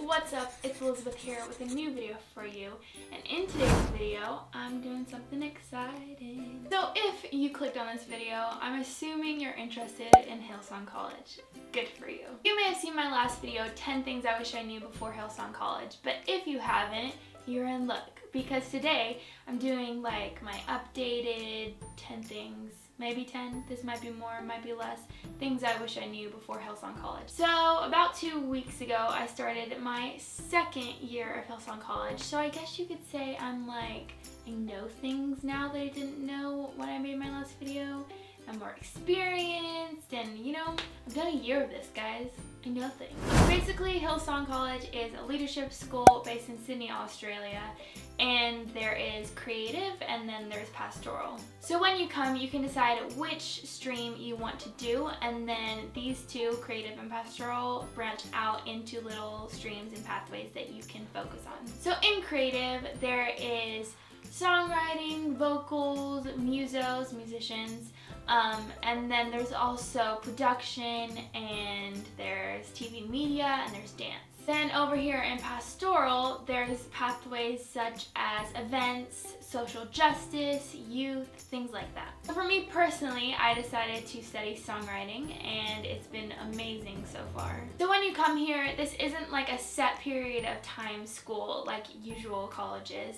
What's up? It's Elizabeth here with a new video for you, and in today's video I'm doing something exciting. So if you clicked on this video, I'm assuming you're interested in Hillsong College. Good for you. You may have seen my last video, 10 things I wish I knew before Hillsong College, but if you haven't, you're in luck, because today I'm doing like my updated 10 things, maybe 10, this might be more, might be less, things I wish I knew before Hillsong College. So about 2 weeks ago, I started my second year of Hillsong College, so I guess you could say I'm like, I know things now that I didn't know when I made my last video. I'm more experienced, and you know, I've done a year of this, guys. I know things. Basically, Hillsong College is a leadership school based in Sydney, Australia, and there is creative and then there's pastoral. So when you come, you can decide which stream you want to do, and then these two, creative and pastoral, branch out into little streams and pathways that you can focus on. So in creative, there is songwriting, vocals, musos, musicians, and then there's also production, and there's TV media, and there's dance. Then over here in pastoral, there's pathways such as events, social justice, youth, things like that. So for me personally, I decided to study songwriting, and it's been amazing so far. So when you come here, this isn't like a set period of time school like usual colleges.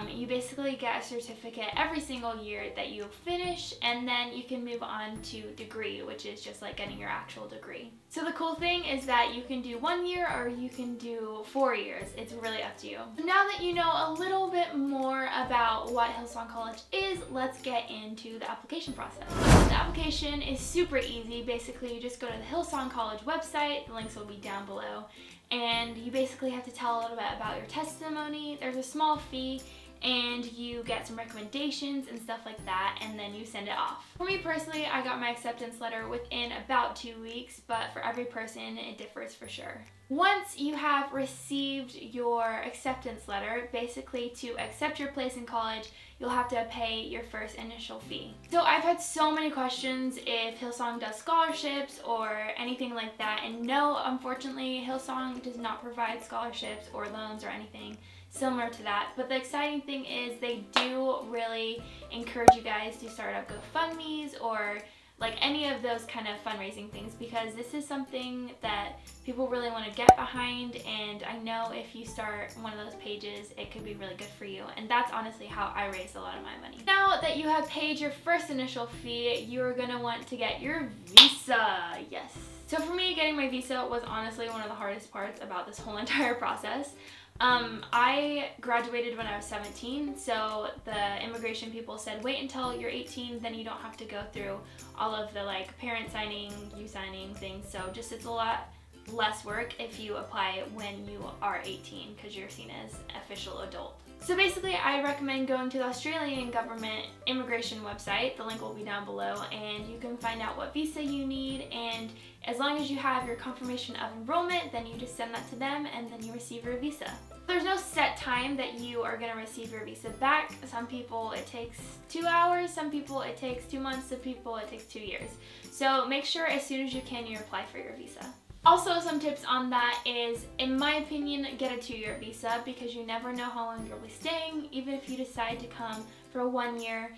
You basically get a certificate every single year that you finish, and then you can move on to degree, which is just like getting your actual degree. So the cool thing is that you can do 1 year or you can do 4 years. It's really up to you. Now that you know a little bit more about what Hillsong College is, let's get into the application process. The application is super easy. Basically, you just go to the Hillsong College website. The links will be down below. And you basically have to tell a little bit about your testimony. There's a small fee, and you get some recommendations and stuff like that, and then you send it off. For me personally, I got my acceptance letter within about 2 weeks, but for every person it differs for sure. Once you have received your acceptance letter, basically to accept your place in college, you'll have to pay your first initial fee. So I've had so many questions if Hillsong does scholarships or anything like that, and no, unfortunately, Hillsong does not provide scholarships or loans or anything similar to that. But the exciting thing is they do really encourage you guys to start up GoFundMes or like any of those kind of fundraising things, because this is something that people really want to get behind, and I know if you start one of those pages, it could be really good for you, and that's honestly how I raised a lot of my money. Now that you have paid your first initial fee, you're gonna want to get your visa. Yes. So for me, getting my visa was honestly one of the hardest parts about this whole entire process. I graduated when I was 17, so the immigration people said wait until you're 18, then you don't have to go through all of the like parent signing, you signing things, so just it's a lot less work if you apply when you are 18 because you're seen as an official adult. So basically, I recommend going to the Australian government immigration website. The link will be down below, and you can find out what visa you need, and as long as you have your confirmation of enrollment, then you just send that to them and then you receive your visa. There's no set time that you are going to receive your visa back. Some people it takes 2 hours, some people it takes 2 months, some people it takes 2 years. So make sure as soon as you can you apply for your visa. Also, some tips on that is, in my opinion, get a 2-year visa, because you never know how long you'll be staying. Even if you decide to come for 1 year,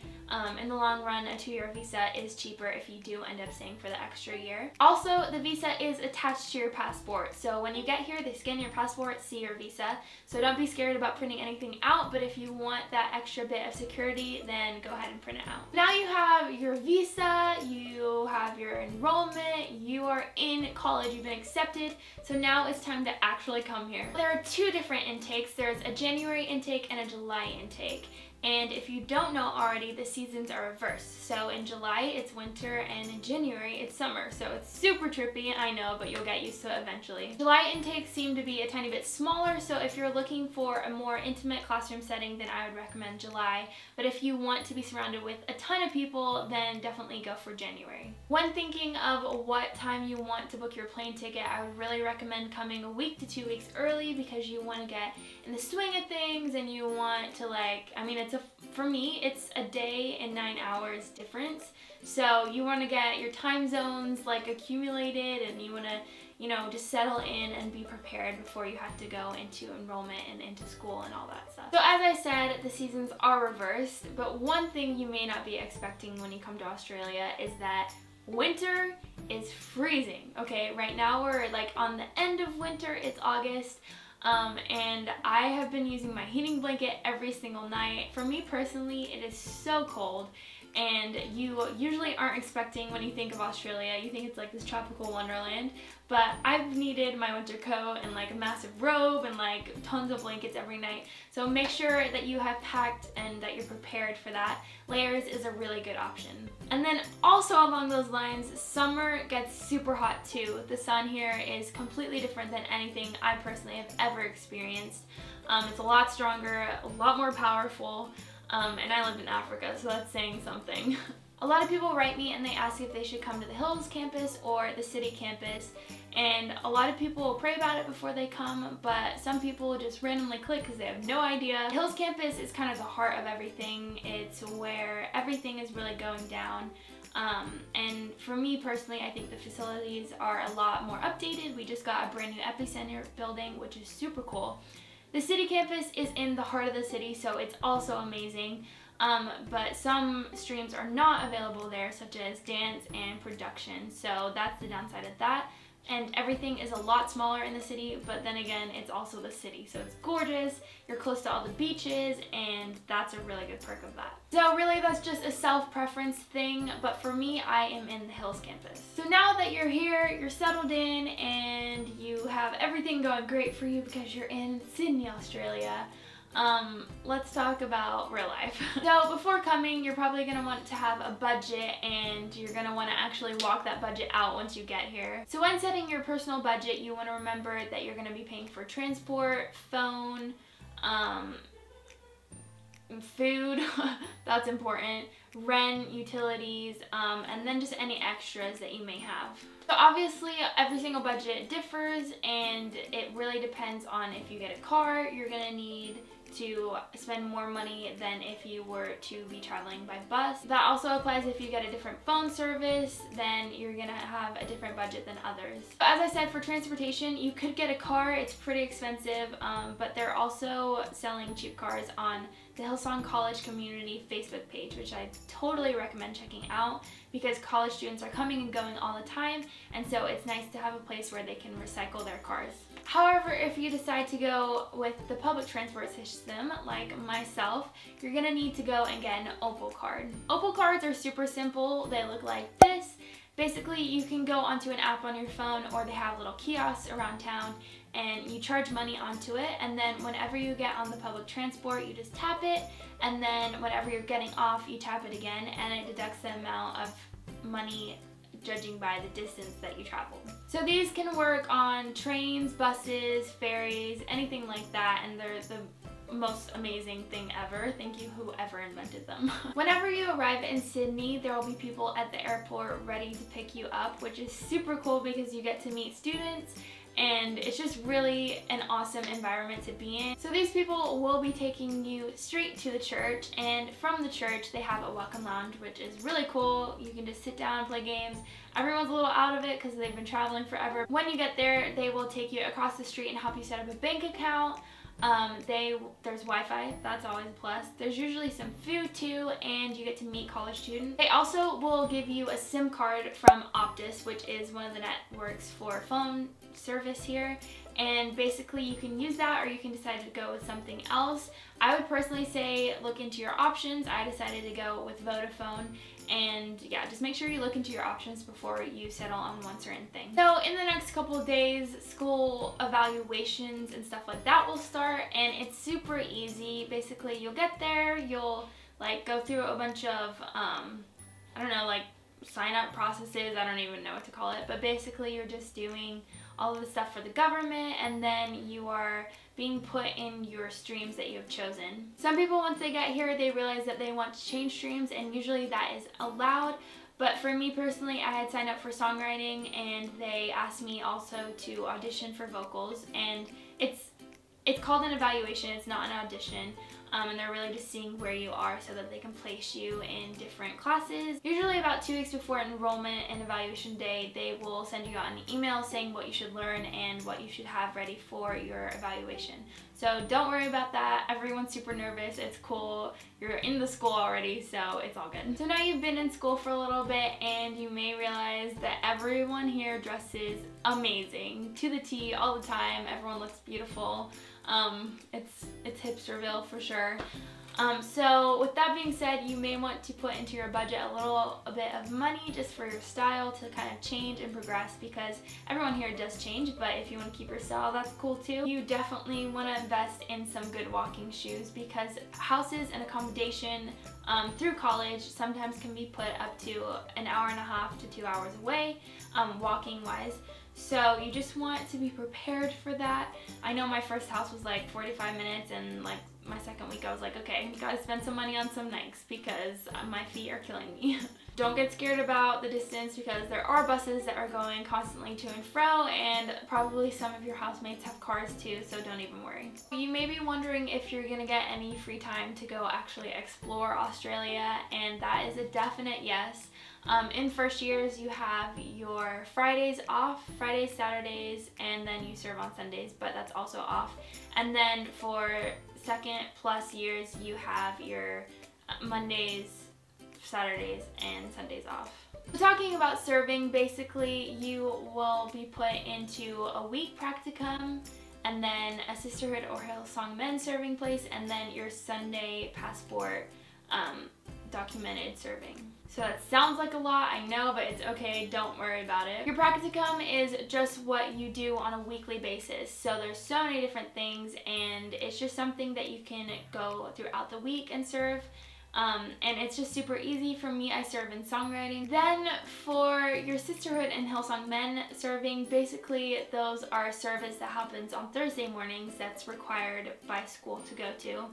in the long run, a 2-year visa is cheaper if you do end up staying for the extra year. Also, the visa is attached to your passport, so when you get here, they scan your passport, see your visa. So don't be scared about printing anything out, but if you want that extra bit of security, then go ahead and print it out. Now you have your visa, you have your enrollment, you are in college, you've been accepted, so now it's time to actually come here. There are 2 different intakes. There's a January intake and a July intake. And if you don't know already, the seasons are reversed. So in July, it's winter, and in January, it's summer. So it's super trippy, I know, but you'll get used to it eventually. July intakes seem to be a tiny bit smaller, so if you're looking for a more intimate classroom setting, then I would recommend July. But if you want to be surrounded with a ton of people, then definitely go for January. When thinking of what time you want to book your plane ticket, I would really recommend coming a week to 2 weeks early, because you want to get in the swing of things, and you want to for me, it's a day and 9 hours difference. So you want to get your time zones like accumulated, and you want to you know, just settle in and be prepared before you have to go into enrollment and into school and all that stuff. So as I said, the seasons are reversed, but one thing you may not be expecting when you come to Australia is that winter is freezing, okay? Right now we're like on the end of winter, it's August, and I have been using my heating blanket every single night. For me personally, it is so cold. And you usually aren't expecting, when you think of Australia, you think it's like this tropical wonderland, but I've needed my winter coat and like a massive robe and like tons of blankets every night. So make sure that you have packed and that you're prepared for that. Layers is a really good option. And then also along those lines, summer gets super hot too. The sun here is completely different than anything I personally have ever experienced. It's a lot stronger, a lot more powerful. And I lived in Africa, so that's saying something. A lot of people write me and they ask if they should come to the Hills campus or the city campus, and a lot of people will pray about it before they come, but some people just randomly click because they have no idea. The Hills campus is kind of the heart of everything. It's where everything is really going down. And for me personally, I think the facilities are a lot more updated. We just got a brand new epicenter building, which is super cool. The city campus is in the heart of the city, so it's also amazing, but some streams are not available there, such as dance and production, so that's the downside of that. And everything is a lot smaller in the city, but then again, it's also the city, so it's gorgeous, you're close to all the beaches, and that's a really good perk of that. So really, that's just a self-preference thing, but for me, I am in the Hills campus. So now that you're here, you're settled in, and you have everything going great for you because you're in Sydney, Australia, let's talk about real life. So before coming, you're probably going to want to have a budget, and you're going to want to actually walk that budget out once you get here. So when setting your personal budget, you want to remember that you're going to be paying for transport, phone, food, that's important, rent, utilities, and then just any extras that you may have. So obviously every single budget differs, and it really depends on if you get a car, you're gonna need to spend more money than if you were to be traveling by bus. That also applies if you get a different phone service, then you're gonna have a different budget than others. But as I said, for transportation, you could get a car. It's pretty expensive, but they're also selling cheap cars on the Hillsong College community Facebook page, which I totally recommend checking out because college students are coming and going all the time, and so it's nice to have a place where they can recycle their cars. However, if you decide to go with the public transport system, like myself, you're gonna need to go and get an Opal card. Opal cards are super simple. They look like this. Basically, you can go onto an app on your phone, or they have little kiosks around town, and you charge money onto it, and then whenever you get on the public transport, you just tap it, and then whenever you're getting off, you tap it again, and it deducts the amount of money judging by the distance that you traveled. So these can work on trains, buses, ferries, anything like that, and they're the most amazing thing ever. Thank you whoever invented them. Whenever you arrive in Sydney, there will be people at the airport ready to pick you up, which is super cool because you get to meet students, and it's just really an awesome environment to be in. So these people will be taking you straight to the church, and from the church they have a welcome lounge, which is really cool. You can just sit down and play games. Everyone's a little out of it because they've been traveling forever. When you get there, they will take you across the street and help you set up a bank account. There's Wi-Fi, that's always a plus. There's usually some food too, and you get to meet college students. They also will give you a SIM card from Optus, which is one of the networks for phone service here, and basically you can use that, or you can decide to go with something else. I would personally say look into your options. I decided to go with Vodafone, and yeah, just make sure you look into your options before you settle on one certain thing. So in the next couple of days, school evaluations and stuff like that will start, and it's super easy. Basically, you'll get there, you'll like go through a bunch of I don't know, like sign up processes, I don't even know what to call it, but basically you're just doing all of the stuff for the government, and then you are being put in your streams that you have chosen. Some people, once they get here, they realize that they want to change streams, and usually that is allowed. But for me personally, I had signed up for songwriting, and they asked me also to audition for vocals, and it's called an evaluation, it's not an audition. and they're really just seeing where you are so that they can place you in different classes. Usually about 2 weeks before enrollment and evaluation day, they will send you out an email saying what you should learn and what you should have ready for your evaluation. So don't worry about that. Everyone's super nervous. It's cool. You're in the school already, so it's all good. So now you've been in school for a little bit, and you may realize that everyone here dresses amazing, to the T, all the time. Everyone looks beautiful. It's hipsterville for sure. So with that being said, you may want to put into your budget a bit of money just for your style to kind of change and progress, because everyone here does change, but if you want to keep your style, that's cool too. You definitely want to invest in some good walking shoes, because houses and accommodation through college sometimes can be put up to an hour and a half to 2 hours away, walking wise. So you just want to be prepared for that. I know my first house was like 45 minutes, and like my second week I was like, okay, gotta spend some money on some Nikes because my feet are killing me. Don't get scared about the distance, because there are buses that are going constantly to and fro, and probably some of your housemates have cars too, so don't even worry. You may be wondering if you're gonna get any free time to go actually explore Australia, and that is a definite yes. In first years, you have your Fridays off, Fridays, Saturdays, and then you serve on Sundays, but that's also off. And then for second plus years, you have your Mondays, Saturdays, and Sundays off. So talking about serving, basically you will be put into a week practicum, and then a sisterhood or Hillsong men's serving place, and then your Sunday passport documented serving. So that sounds like a lot, I know, but it's okay, don't worry about it. Your practicum is just what you do on a weekly basis. So there's so many different things, and it's just something that you can go throughout the week and serve. And it's just super easy. For me, I serve in songwriting. Then for your sisterhood and Hillsong men serving, basically those are service that happens on Thursday mornings that's required by school to go to.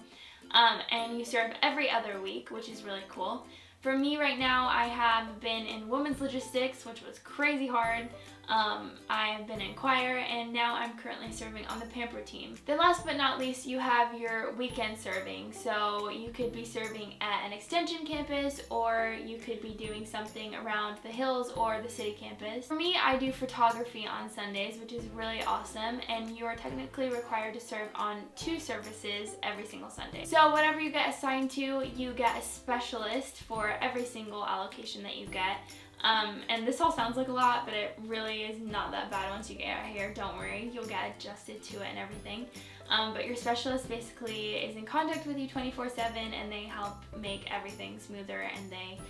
And you serve every other week, which is really cool. For me right now, I have been in women's logistics, which was crazy hard. I have been in choir, and now I'm currently serving on the Pamper team. Then last but not least, you have your weekend serving. So you could be serving at an extension campus, or you could be doing something around the hills or the city campus. For me, I do photography on Sundays, which is really awesome, and you are technically required to serve on 2 services every single Sunday. So whatever you get assigned to, you get a specialist for every single allocation that you get. And this all sounds like a lot, but it really is not that bad once you get out here. Don't worry, you'll get adjusted to it and everything. But your specialist basically is in contact with you 24/7, and they help make everything smoother, and they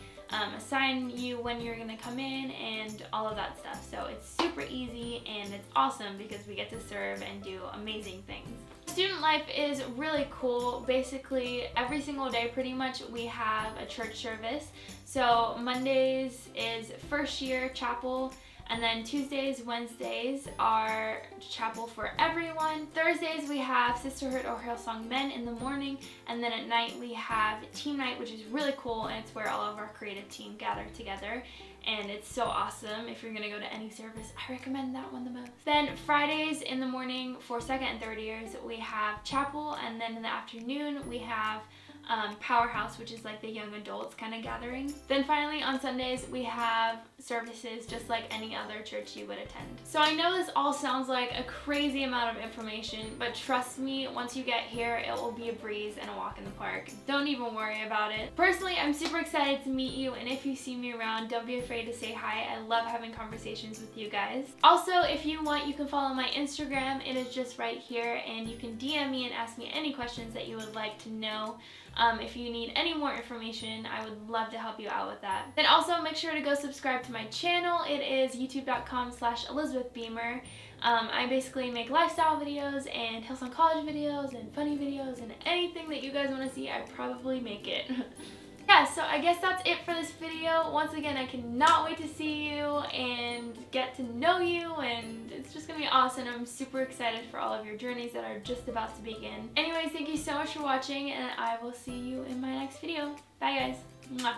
assign you when you're gonna come in and all of that stuff. So it's super easy, and it's awesome because we get to serve and do amazing things. Student life is really cool. Basically every single day pretty much we have a church service. So Mondays is first year chapel, and then Tuesdays, Wednesdays are chapel for everyone. Thursdays we have sisterhood or Hillsong men in the morning, and then at night we have team night, which is really cool, and it's where all of our creative team gather together. And it's so awesome. If you're gonna go to any service, I recommend that one the most. Then Fridays in the morning for second and third years, we have chapel, and then in the afternoon we have Powerhouse, which is like the young adults kind of gathering. Then finally on Sundays we have services just like any other church you would attend. So I know this all sounds like a crazy amount of information, but trust me, once you get here it will be a breeze and a walk in the park. Don't even worry about it. Personally, I'm super excited to meet you, and if you see me around, don't be afraid to say hi. I love having conversations with you guys. Also, if you want, you can follow my Instagram. It is just right here, and you can DM me and ask me any questions that you would like to know. If you need any more information, I would love to help you out with that. Then also make sure to go subscribe to my channel. It is youtube.com/Elisabeth Beemer. I basically make lifestyle videos and Hillsong College videos and funny videos, and anything that you guys want to see, I probably make it. Yeah, so I guess that's it for this video. Once again, I cannot wait to see you and get to know you, and it's just gonna be awesome. I'm super excited for all of your journeys that are just about to begin. Anyways, thank you so much for watching, and I will see you in my next video. Bye guys. Mwah.